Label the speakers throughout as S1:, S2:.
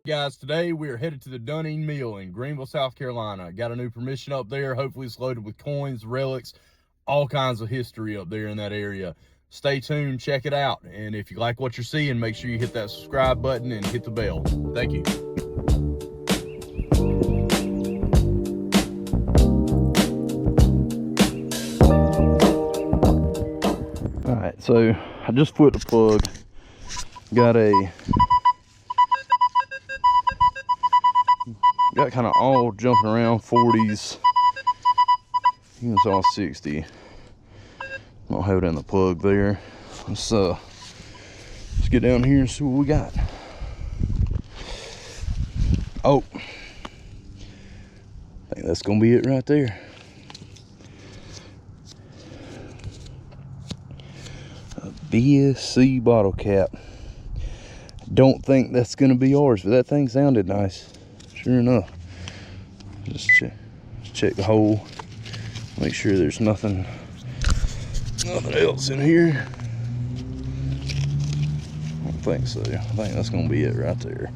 S1: Guys, today we are headed to the Dunning Mill in Greenville, South Carolina. Got a new permission up there. Hopefully it's loaded with coins, relics, all kinds of history up there in that area. Stay tuned, check it out. And if you like what you're seeing, make sure you hit that subscribe button and hit the bell. Thank you.
S2: All right, so I just put the plug. Got kind of all jumping around 40s. You saw 60. I'll have it in the plug there. Let's get down here and see what we got. Oh, I think that's gonna be it right there. A BSC bottle cap. Don't think that's gonna be ours, but that thing sounded nice. Sure enough. Just check the hole. Make sure there's nothing else in here. I don't think so. I think that's gonna be it right there.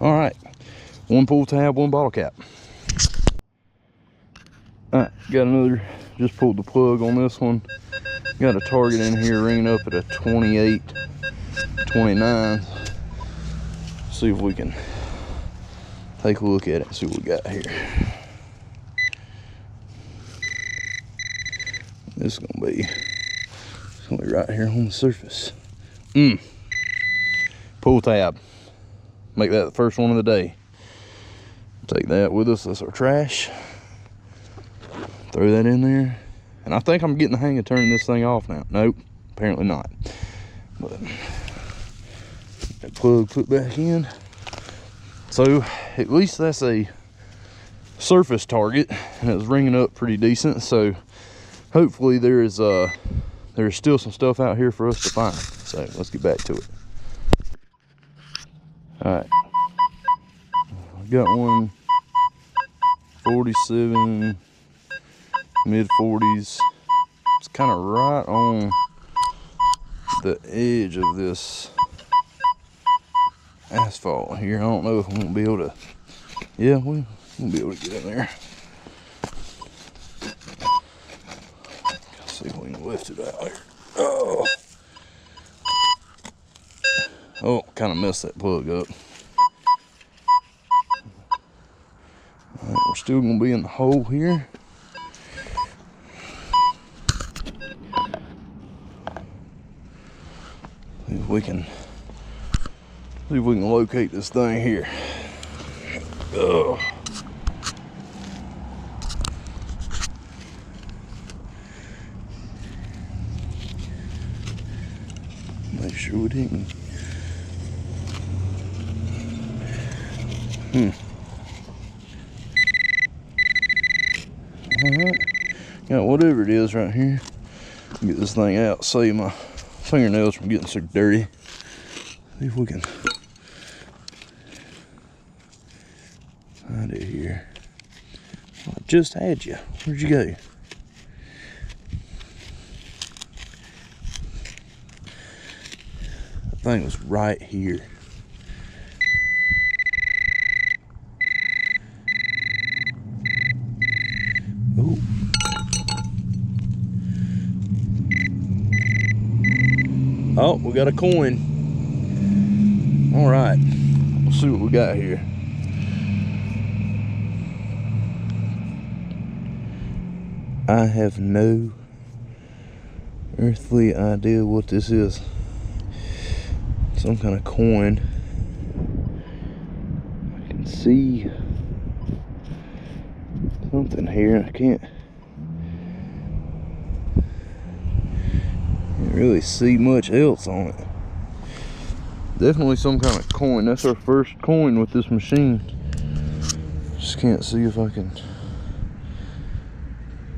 S2: All right, one pull tab, one bottle cap. All right, got another, just pulled the plug on this one. Got a target in here ringing up at a 28, 29. See if we can take a look at it and see what we got here. This is gonna be right here on the surface. Pull tab. Make that the first one of the day. Take that with us. That's our trash. Throw that in there. And I think I'm getting the hang of turning this thing off now. Nope, apparently not. But that plug put back in. So at least that's a surface target, and it's ringing up pretty decent. So hopefully there's still some stuff out here for us to find. So let's get back to it. All right, I got one 47, mid 40s. It's kind of right on the edge of this asphalt here. I don't know if I'm gonna be able to. Yeah, we'll be able to get in there. Let's see if we can lift it out here. Oh, kind of messed that plug up. All right, we're still gonna be in the hole here. See if we can locate this thing here. Make sure we didn't. Alright, got whatever it is right here. Get this thing out, save my fingernails from getting so dirty. See if we can find it here. I just had you. Where'd you go? That thing was right here. Oh. Oh, we got a coin. All right, let's see what we got here. I have no earthly idea what this is. Some kind of coin. I can see something here. I can't really see much else on it. Definitely some kind of coin. That's our first coin with this machine. Just can't see if I can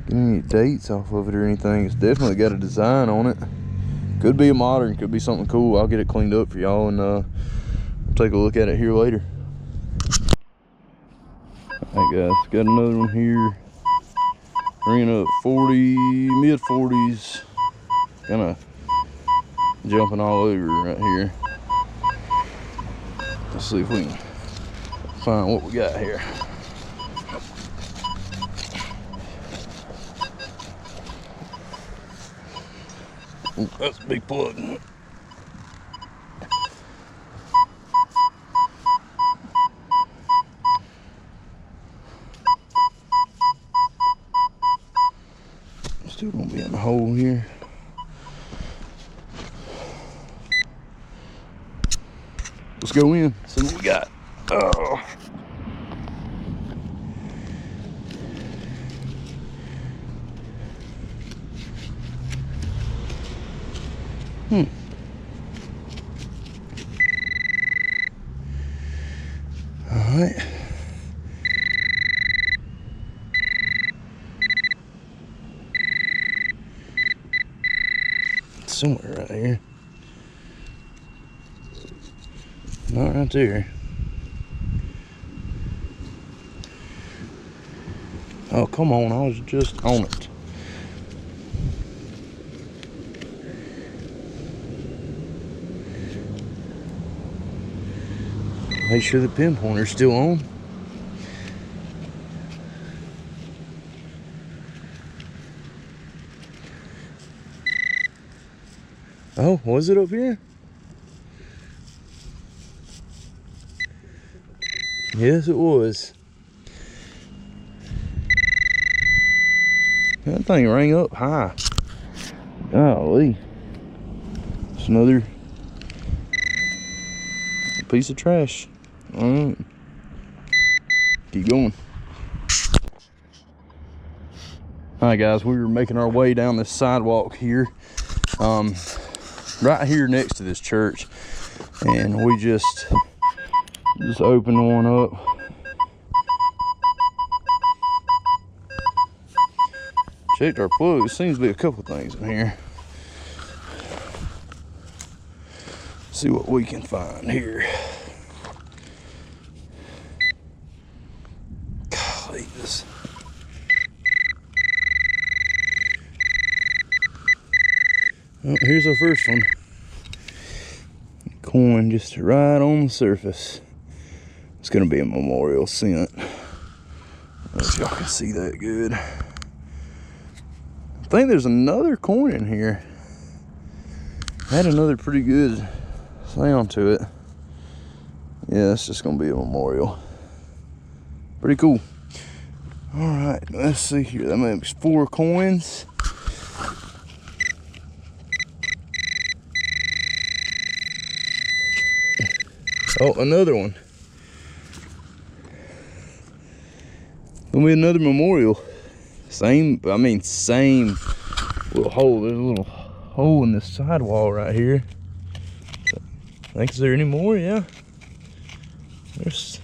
S2: get any dates off of it or anything. It's definitely got a design on it. Could be a modern, could be something cool. I'll get it cleaned up for y'all and we'll take a look at it here later. Alright guys, got another one here. Ringing up 40, mid 40s. Kind of jumping all over right here. Let's see if we can find what we got here. Ooh, that's a big plug. Still gonna be in the hole here. Let's go in, see what we got. Oh. All right. Somewhere right here. Not right there. Oh, come on, I was just on it. Make sure the pinpointer's still on. Oh, was it up here? Yes, it was. That thing rang up high. Golly. It's another piece of trash. Alright. Keep going. Alright guys, we were making our way down this sidewalk here. Right here next to this church. And we just opened one up. Checked our plug. Seems to be a couple things in here. See what we can find here. Golly, this. Oh, here's our first one. Coin just right on the surface. It's gonna be a memorial cent. I don't know if y'all can see that good. I think there's another coin in here. Had another pretty good sound to it. Yeah, it's just gonna be a memorial. Pretty cool. All right, let's see here. That makes 4 coins. Oh, another one. Gonna be another memorial. Same little hole. There's a little hole in this sidewall right here. I think, is there any more? Yeah. There's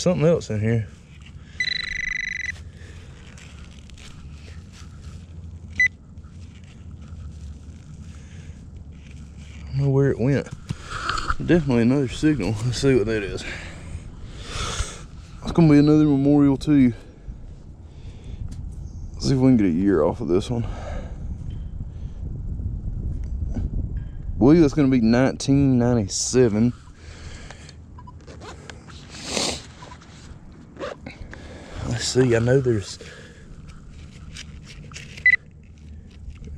S2: something else in here. I don't know where it went. Definitely another signal. Let's see what that is. It's gonna be another memorial too. Let's see if we can get a year off of this one. I believe that's gonna be 1997. Let's see, I know there's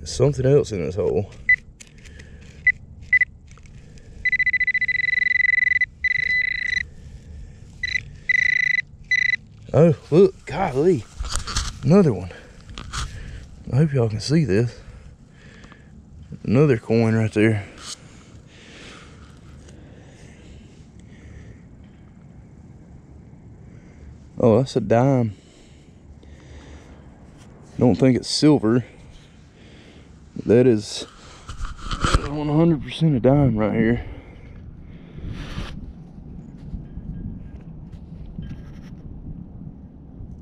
S2: something else in this hole. Oh, look, golly, another one. I hope y'all can see this. Another coin right there. Oh, that's a dime. Don't think it's silver. That is 100% a dime right here.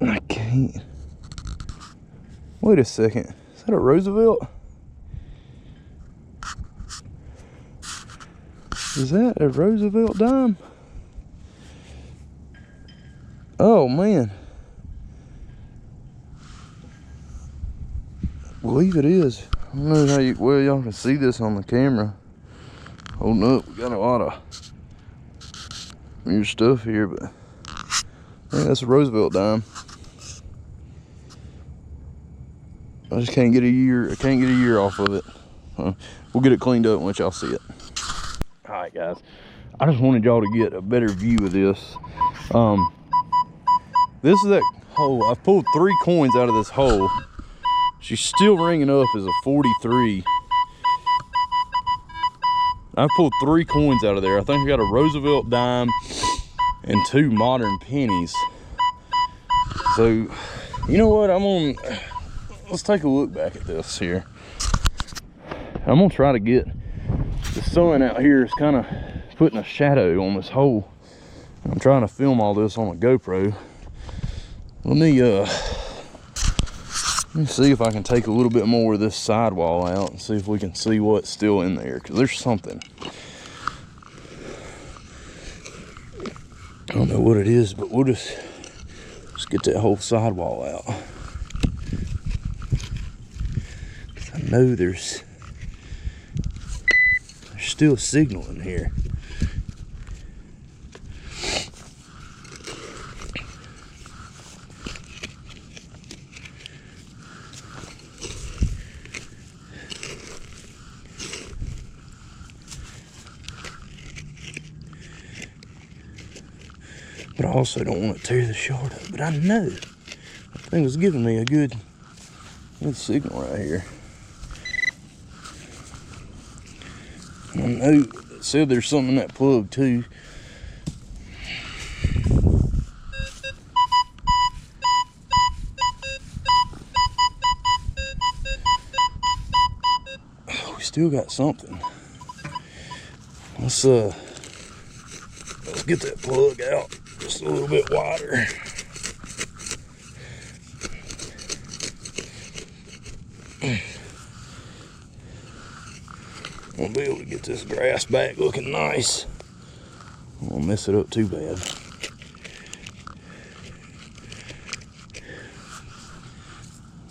S2: I can't. Wait a second. Is that a Roosevelt? Is that a Roosevelt dime? Oh man. I believe it is. I don't know how well y'all can see this on the camera. Holding up, we got a lot of your stuff here, but I think that's a Roosevelt dime. I just can't get a year. I can't get a year off of it. We'll get it cleaned up and let y'all see it. All right, guys. I just wanted y'all to get a better view of this. This is that hole. I pulled 3 coins out of this hole. She's still ringing up as a 43. I pulled 3 coins out of there. I think I got a Roosevelt dime and 2 modern pennies. So, you know what? Let's take a look back at this here. I'm gonna try to get the sun out here. Is kind of putting a shadow on this hole. I'm trying to film all this on a GoPro. Let me see if I can take a little bit more of this sidewall out and see if we can see what's still in there, because there's something. I don't know what it is, but we'll just get that whole sidewall out. I know there's still signal in here. But I also don't want to tear the shard up. But I know that thing was giving me a good signal right here. And I know it said there's something in that plug too. Oh, we still got something. Let's get that plug out just a little bit wider. We'll be able to get this grass back looking nice. I won't mess it up too bad.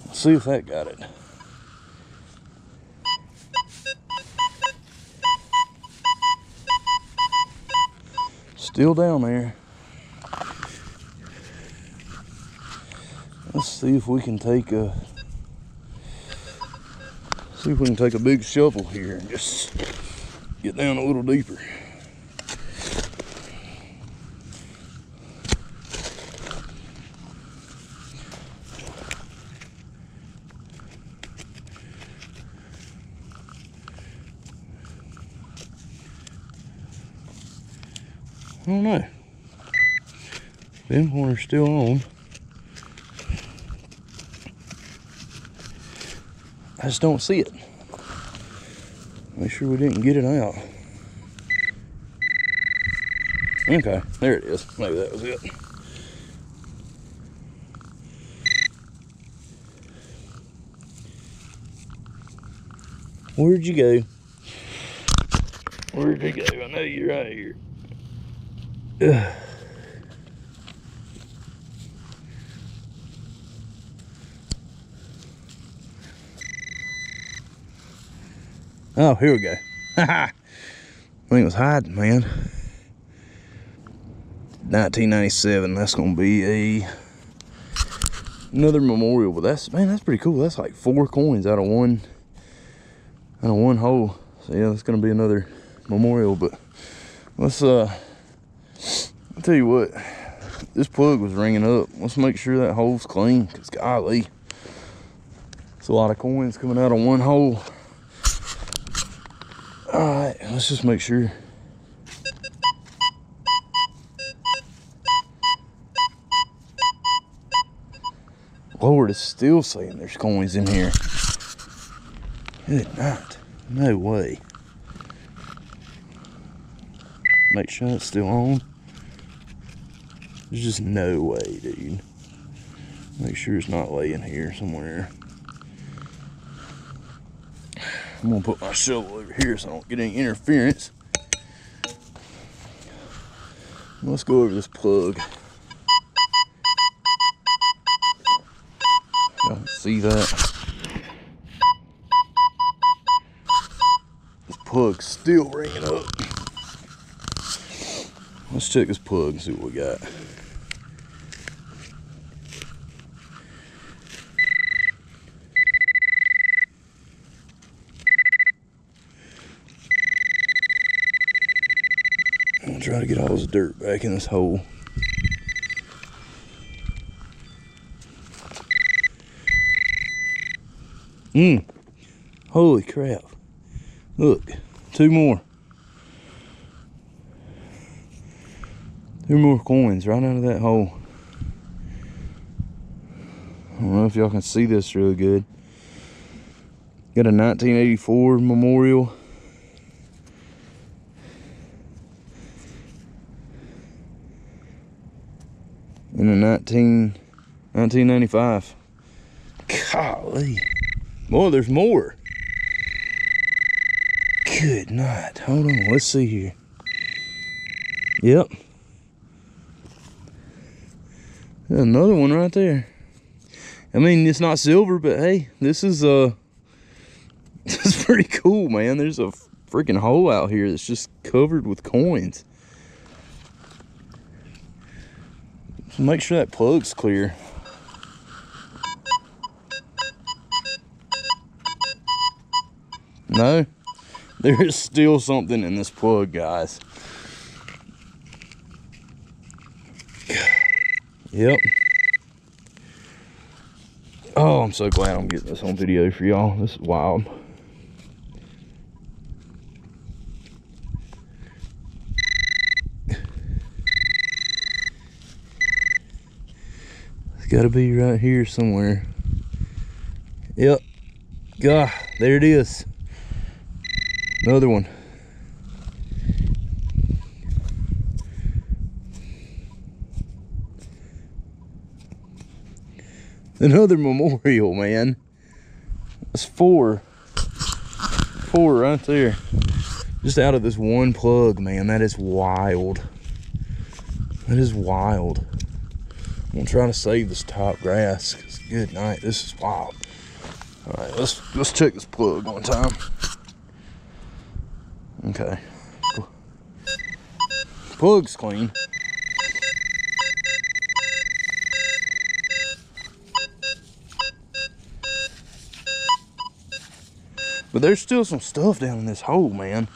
S2: Let's see if that got it. Still down there. Let's see if we can take a big shovel here and just get down a little deeper. I don't know. Them corners still on. I just don't see it. Make sure we didn't get it out. Okay, there it is. Maybe that was it. Where'd you go? Where'd you go? I know you're right here. Ugh. Oh, here we go. I think it was hiding, man. 1997. That's gonna be another memorial, but that's pretty cool. That's like 4 coins out of one hole. So yeah, that's gonna be another memorial. But let's I'll tell you what, this plug was ringing up. Let's make sure that hole's clean, because golly, it's a lot of coins coming out of one hole. All right, let's just make sure. Lord, it's still saying there's coins in here. Good night. No way. Make sure it's still on. There's just no way, dude. Make sure it's not laying here somewhere. I'm gonna put my shovel over here so I don't get any interference. Let's go over this plug. Y'all can see that. This plug's still ringing up. Let's check this plug and see what we got. I'm gonna try to get all this dirt back in this hole. Holy crap. Look, 2 more. 2 more coins right out of that hole. I don't know if y'all can see this really good. Got a 1984 memorial. And a 1995. Golly. Boy, there's more. Good night. Hold on, let's see here. Yep. There's another one right there. I mean, it's not silver, but hey, this is this is pretty cool, man. There's a freaking hole out here that's just covered with coins. So make sure that plug's clear. No, there is still something in this plug, guys. Yep. Oh, I'm so glad I'm getting this on video for y'all. This is wild. It's got to be right here somewhere. Yep. God, there it is. Another one. Another memorial, man. That's 4. 4 right there. Just out of this one plug, man. That is wild. That is wild. I'm gonna try to save this top grass. 'Cause good night. This is wild. All right, let's check this plug one time. Okay. Plug's clean. But there's still some stuff down in this hole, man.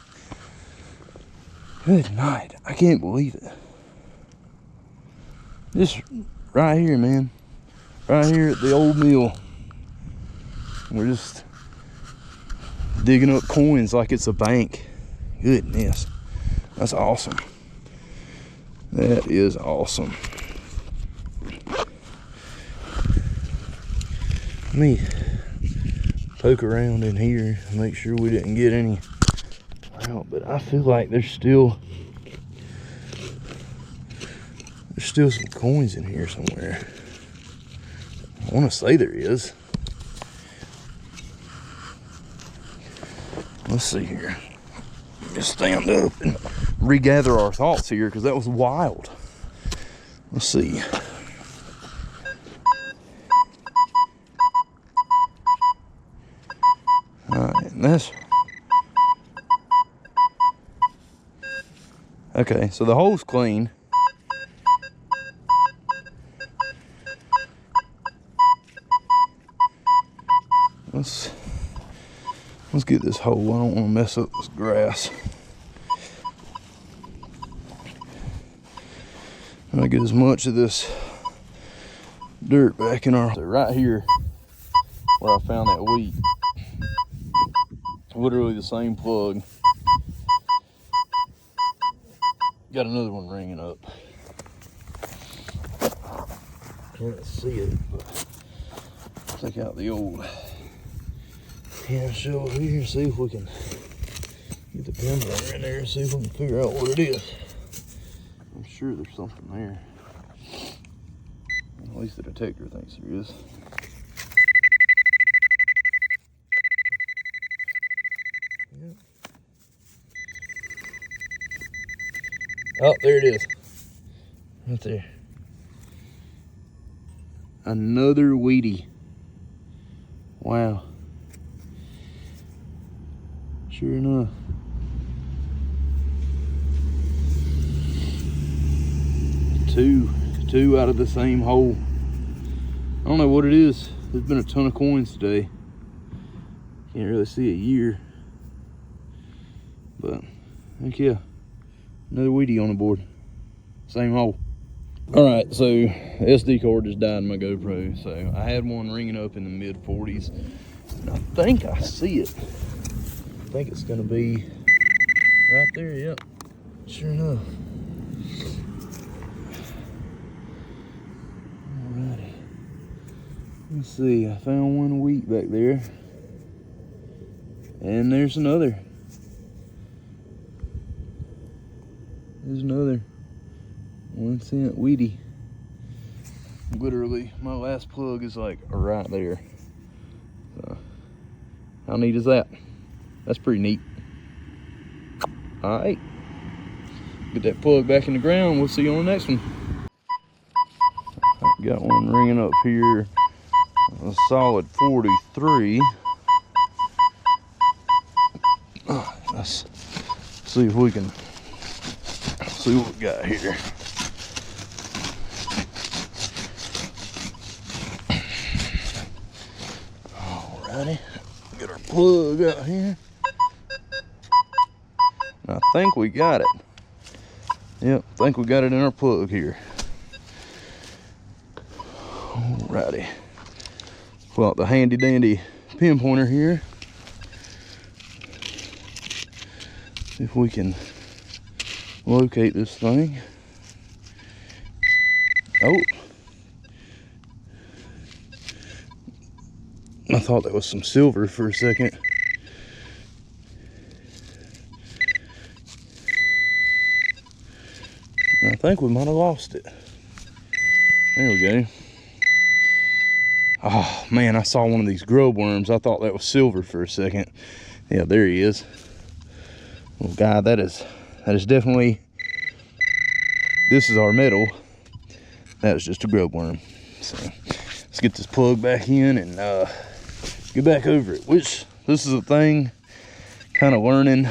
S2: Good night. I can't believe it. Just right here, man. Right here at the old mill. We're just digging up coins like it's a bank. Goodness. That's awesome. That is awesome. Let me poke around in here and make sure we didn't get any out, but I feel like there's still some coins in here somewhere. I want to say there is. Let's see here. Just stand up and regather our thoughts here, because that was wild. Let's see. Alright, that's okay, so the hole's clean. Let's get this hole. I don't want to mess up this grass. I'm gonna get as much of this dirt back in our. So right here, where I found that wheat, literally the same plug. Got another one ringing up. Can't see it, but take out the old hand shovel here, see if we can get the pinboard in there, see if we can figure out what it is. I'm sure there's something there. At least the detector thinks there is. Yep. Oh, there it is. Right there. Another Wheatie. Wow. Sure enough. two out of the same hole. I don't know what it is. There's been a ton of coins today. Can't really see a year. But heck yeah, another Wheatie on the board. Same hole. All right, so SD card just died in my GoPro. So I had one ringing up in the mid 40s. And I think I see it. I think it's gonna be right there, yep. Sure enough. Alrighty. Let's see, I found one wheat back there. And there's another. There's another 1 cent Wheatie. Literally, my last plug is like right there. So, how neat is that? That's pretty neat. All right, get that plug back in the ground. We'll see you on the next one. Got one ringing up here, a solid 43. Let's see if we can see what we got here. Alrighty, get our plug out here. I think we got it. Yep, I think we got it in our plug here. Alrighty. Pull out the handy dandy pinpointer here. See if we can locate this thing. Oh. I thought that was some silver for a second. I think we might have lost it. There we go. Oh man, I saw one of these grub worms. I thought that was silver for a second. Yeah, there he is. Well, God, that is definitely, this is our metal. That was just a grub worm. So let's get this plug back in and get back over it. Which, this is a thing, kind of learning.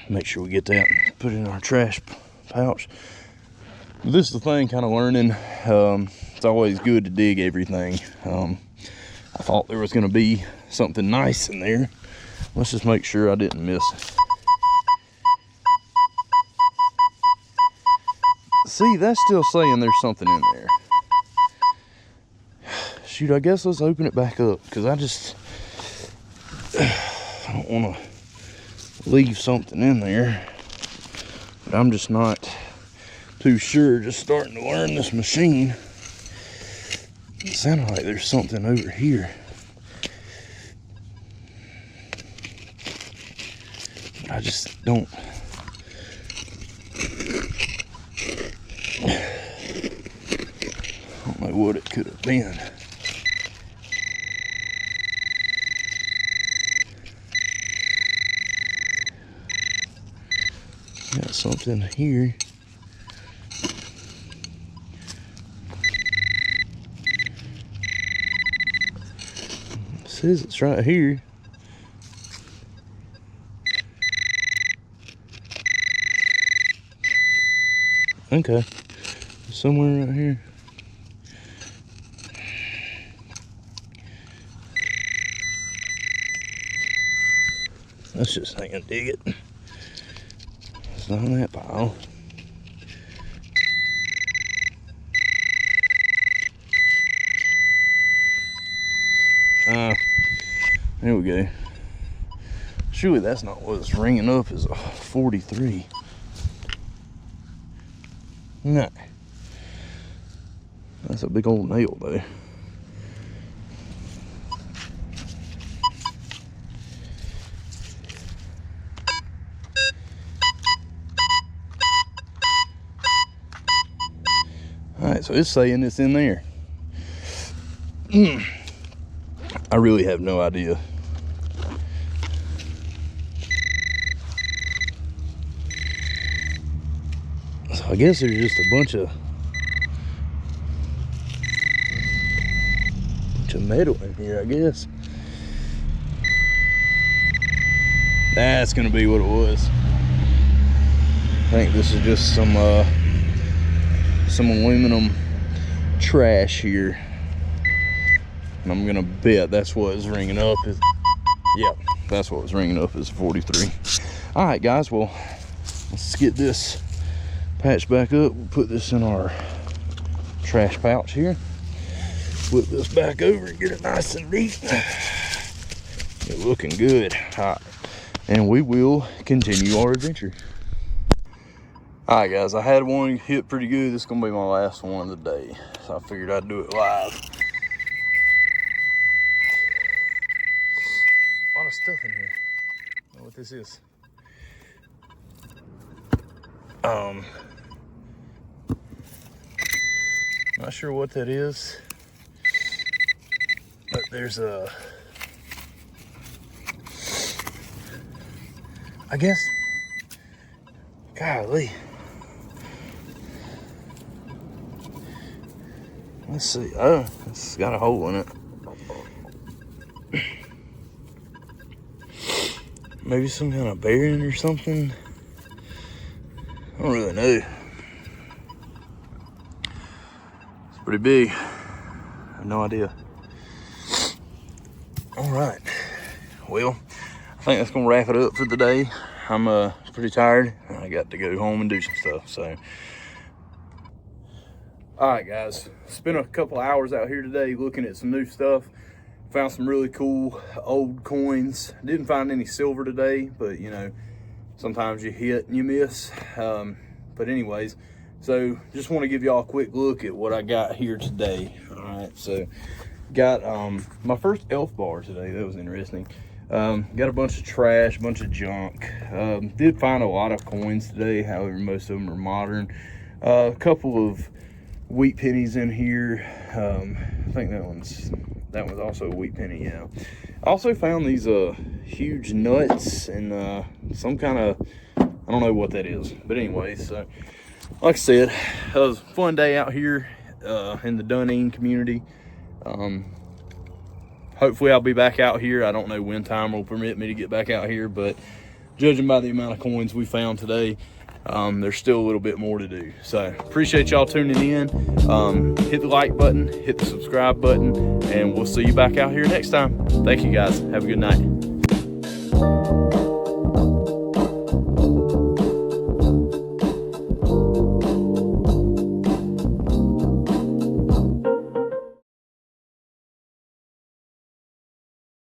S2: Make sure we get that and put it in our trash pouch. This is the thing, kind of learning. It's always good to dig everything. I thought there was going to be something nice in there. Let's just make sure I didn't miss it. See, that's still saying there's something in there. Shoot, I guess let's open it back up, because I don't want to leave something in there. But I'm just not too sure, just starting to learn this machine. It sounded like there's something over here. I just don't. I don't know what it could have been. Got something here. It says it's right here. Okay, somewhere right here. Let's just hang and dig it. It's not in that pile. There we go. Surely that's not what's ringing up as a 43. No. That's a big old nail though. Alright, so it's saying it's in there. I really have no idea. So I guess there's just a bunch of metal in here, I guess. That's gonna be what it was. I think this is just some aluminum trash here. And I'm gonna bet that's what is ringing up. Yep, that's what was ringing up is 43. All right, guys, well, let's get this patched back up. We'll put this in our trash pouch here. Flip this back over and get it nice and neat. It's looking good. All right, and we will continue our adventure. All right, guys, I had one hit pretty good. This is gonna be my last one of the day, so I figured I'd do it live. A lot of stuff in here. I don't know what this is. Not sure what that is, but there's a, I guess, golly. Let's see. Oh, it's got a hole in it. Maybe some kind of bearing or something. I don't really know. It's pretty big. I have no idea. All right. Well, I think that's gonna wrap it up for the day. I'm pretty tired. I got to go home and do some stuff. So, all right, guys. Spent a couple hours out here today looking at some new stuff. Found some really cool old coins. Didn't find any silver today, but you know, sometimes you hit and you miss. But anyways, so just want to give y'all a quick look at what I got here today. All right, so got my first elf bar today. That was interesting. Got a bunch of trash, a bunch of junk. Did find a lot of coins today. However, most of them are modern. A couple of wheat pennies in here. I think that one's also a wheat penny. Yeah. I also found these huge nuts and some kind of, I don't know what that is, but anyways, so like I said, it was a fun day out here in the Dunedin community. Hopefully I'll be back out here. I don't know when time will permit me to get back out here, but judging by the amount of coins we found today, there's still a little bit more to do. So appreciate y'all tuning in. Hit the like button, hit the subscribe button, and we'll see you back out here next time. Thank you, guys. Have a good night.